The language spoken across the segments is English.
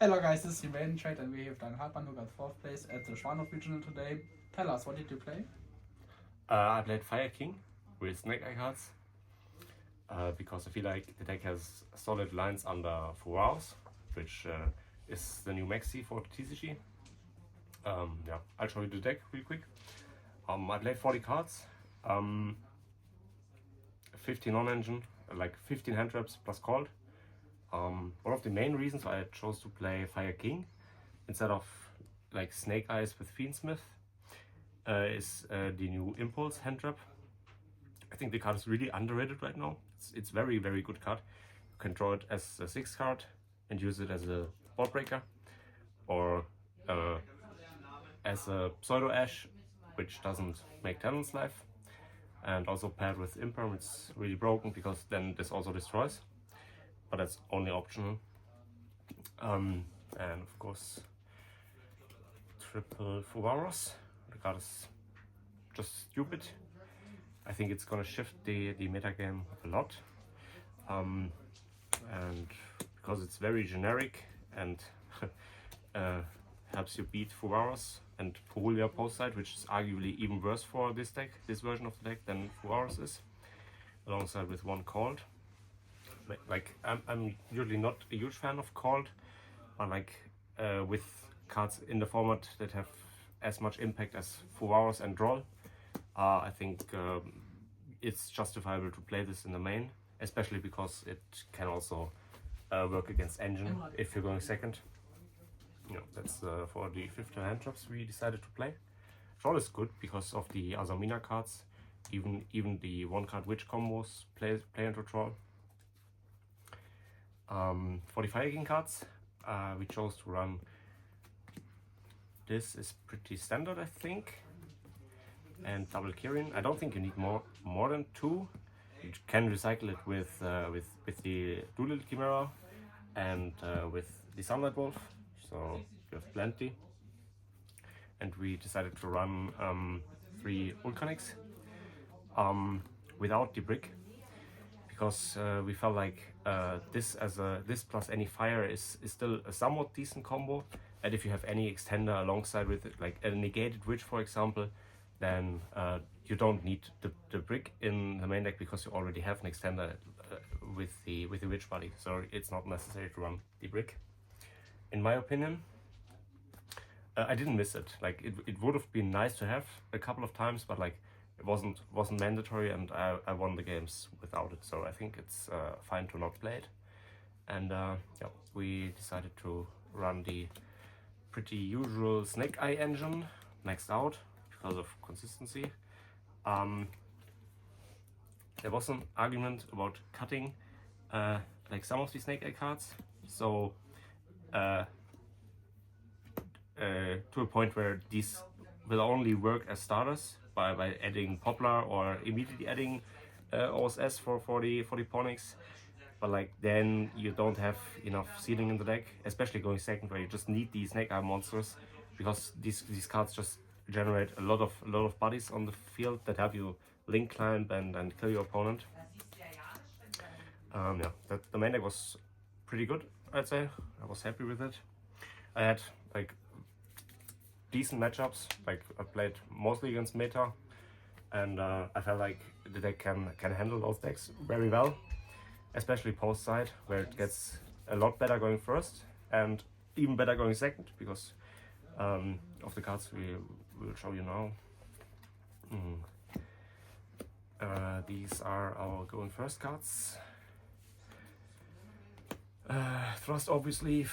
Hello guys, this is the main trade and we have done Hartmann who got 4th place at the Schwandorf regional today. Tell us, what did you play? I played Fire King with Snake Eye cards because I feel like the deck has solid lines under Fuwaros, which is the new maxi for TCG. Yeah, I'll show you the deck real quick. I played 40 cards, 15 non-engine, like 15 hand traps plus called. One of the main reasons why I chose to play Fire King instead of like Snake Eyes with Fiendsmith is the new Impulse hand trap. I think the card is really underrated right now. It's very, very good card. You can draw it as a 6 card and use it as a board breaker, or as a Pseudo Ash, which doesn't make Talon's life, and also paired with Imperm, it's really broken because then this also destroys, but that's only optional. And of course, triple Fuwaros. The card is just stupid. I think it's gonna shift the metagame a lot, and because it's very generic and helps you beat Fuwaros and Purulia post side, which is arguably even worse for this deck, this version of the deck, than Fuwaros is, alongside with one called. Like I'm usually not a huge fan of called, but like with cards in the format that have as much impact as Fuwaros and Droll, I think it's justifiable to play this in the main, especially because it can also work against Engine if you're going second. You know, that's for the 15 hand drops we decided to play. Droll is good because of the Azamina cards, even the one card witch combos play into Droll. For the Fire King cards, we chose to run. This is pretty standard, I think, and double Kirin. I don't think you need more than 2. You can recycle it with the Doolittle Chimera and with the Sunlight Wolf, so you have plenty. And we decided to run 3 Vulcanics without the brick, because we felt like this plus any fire is still a somewhat decent combo, and if you have any extender alongside with it, like a negated witch for example, then you don't need the brick in the main deck because you already have an extender with the witch body, so it's not necessary to run the brick, in my opinion. I didn't miss it. Like it would have been nice to have a couple of times, but like it wasn't mandatory, and I won the games without it, so I think it's fine to not play it. And yeah, we decided to run the pretty usual Snake Eye engine maxed out because of consistency. There was an argument about cutting like some of the Snake Eye cards, so to a point where these will only work as starters by adding Poplar or immediately adding OSS for the Ponix, but like then you don't have enough ceiling in the deck, especially going second where you just need these Snake Eye monsters, because these cards just generate a lot of bodies on the field that help you link climb and kill your opponent. Yeah, the main deck was pretty good, I'd say. I was happy with it. I had like decent matchups. Like I played mostly against meta, and I felt like the deck can handle those decks very well, especially post side where it gets a lot better going first and even better going second because of the cards we will show you now. These are our going first cards. Thrust, obviously,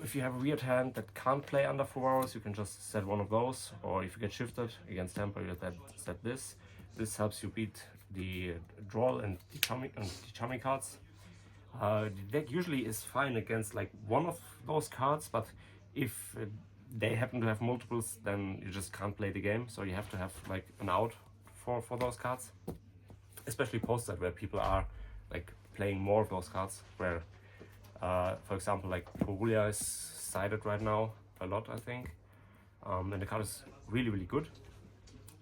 if you have a weird hand that can't play under 4 hours, you can just set one of those, or if you get shifted against tempo, you set this. This helps you beat the Droll and the Chummy cards. The deck usually is fine against like one of those cards, but if they happen to have multiples, then you just can't play the game, so you have to have like an out for those cards, especially post-side where people are like playing more of those cards, where for example like Purulia is sided right now a lot, I think, and the card is really good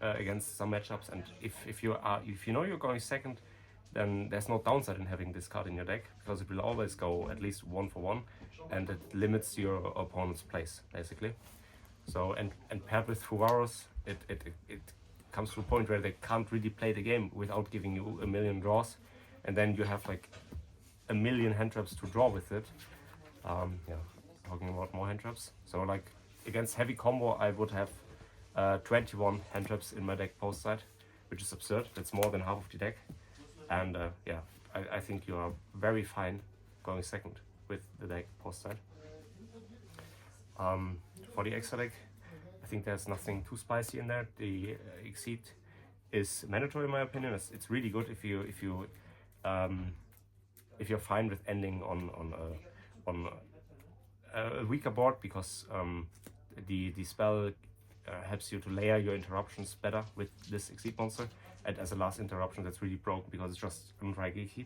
against some matchups, and if you know you're going second, then there's no downside in having this card in your deck, because it will always go at least 1 for 1, and it limits your opponent's plays, basically. So, and paired with Fuwaros, it comes to a point where they can't really play the game without giving you a million draws, and then you have like a million hand traps to draw with it. Yeah, talking about more hand traps. So like against heavy combo, I would have 21 hand traps in my deck post side, which is absurd. That's more than half of the deck. And yeah, I think you are very fine going second with the deck post side. For the extra deck, I think there's nothing too spicy in there. The Exceed is mandatory in my opinion. It's really good if you're fine with ending on a weaker board, because the spell helps you to layer your interruptions better with this Exceed monster. And as a last interruption, that's really broken because it's just Undrageki.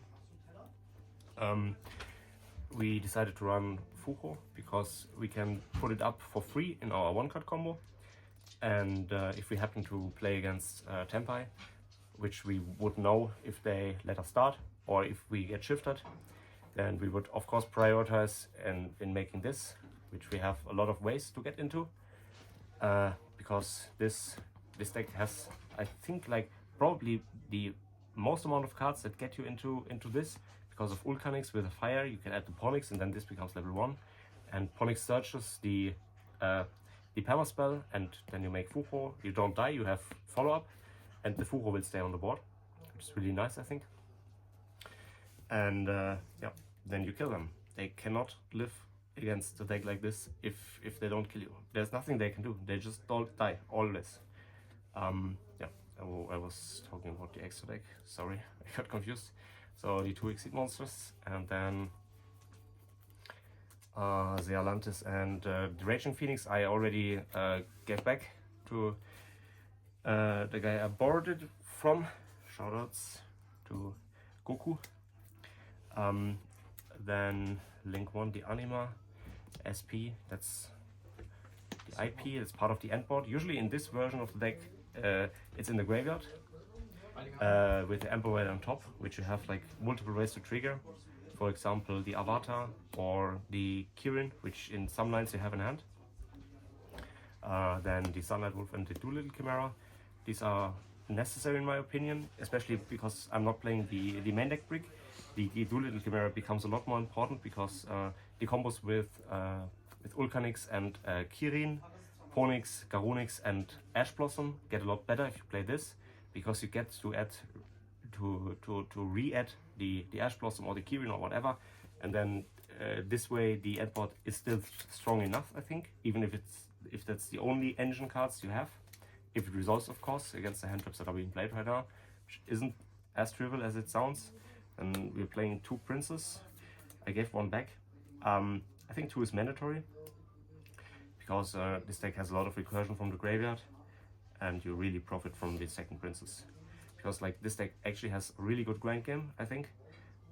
We decided to run Fuho because we can put it up for free in our 1-card combo. And if we happen to play against Tempai, which we would know if they let us start or if we get shifted, then we would of course prioritize in making this, which we have a lot of ways to get into, because this deck has, I think, like probably the most amount of cards that get you into this. Because of Ulcanix with a fire, you can add the Ponix, and then this becomes level 1. And Ponix searches the Perma spell, and then you make Fuho. You don't die, you have follow-up, and the Fuho will stay on the board, which is really nice, I think. And yeah, then you kill them. They cannot live against a deck like this if they don't kill you. There's nothing they can do. They just don't die, always. Yeah, I was talking about the extra deck. Sorry, I got confused. So the 2 Exceed monsters, and then the Atlantis and the Raging Phoenix I already gave back to the guy I borrowed it from. Shoutouts to Goku. Then Link 1, the Anima, SP, that's the IP, it's part of the end board. Usually in this version of the deck, it's in the graveyard. With the Emperor on top, which you have like multiple ways to trigger. For example, the Avatar or the Kirin, which in some lines you have in hand. Then the Sunlight Wolf and the Doolittle Chimera. These are necessary in my opinion, especially because I'm not playing the main deck brick. The Doolittle Chimera becomes a lot more important because the combos with Ulcanix and Kirin, Ponix, Garunix and Ash Blossom get a lot better if you play this, because you get to add to re-add the Ash Blossom or the Kirin or whatever, and then this way the end board is still strong enough, I think, even if that's the only engine cards you have. If it resolves, of course, against the hand traps that are being played right now, which isn't as trivial as it sounds. And we're playing 2 princes. I gave 1 back. I think 2 is mandatory, because this deck has a lot of recursion from the graveyard, and you really profit from the second princess. Because like this deck actually has a really good grind game, I think,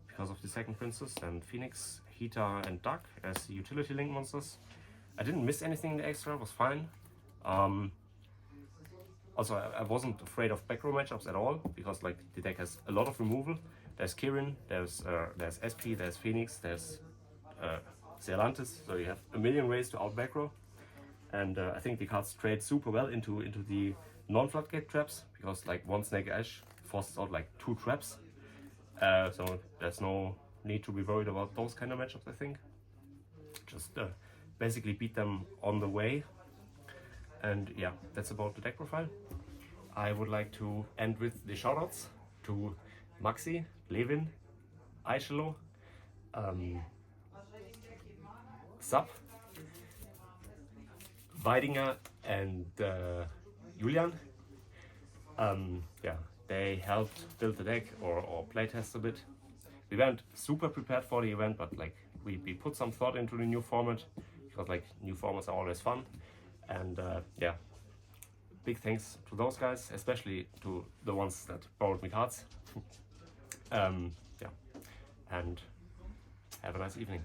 because of the second princess and Phoenix, Hita and Duck as the utility link monsters. I didn't miss anything in the extra, was fine. Also, I wasn't afraid of back row matchups at all, because like the deck has a lot of removal. There's Kirin, there's SP, there's Phoenix, there's Atlantis, so you have a million ways to out back row. And I think the cards trade super well into the non-floodgate traps, because like 1 Snake Ash forces out like 2 traps. So there's no need to be worried about those kind of matchups, I think. Just basically beat them on the way. And yeah, that's about the deck profile. I would like to end with the shoutouts to Maxi, Levin, Aichelo, Sub, Weidinger and Julian. Yeah, they helped build the deck or playtest a bit. We weren't super prepared for the event, but like we put some thought into the new format, because like new formats are always fun. And yeah, big thanks to those guys, especially to the ones that borrowed me cards. Yeah, and have a nice evening.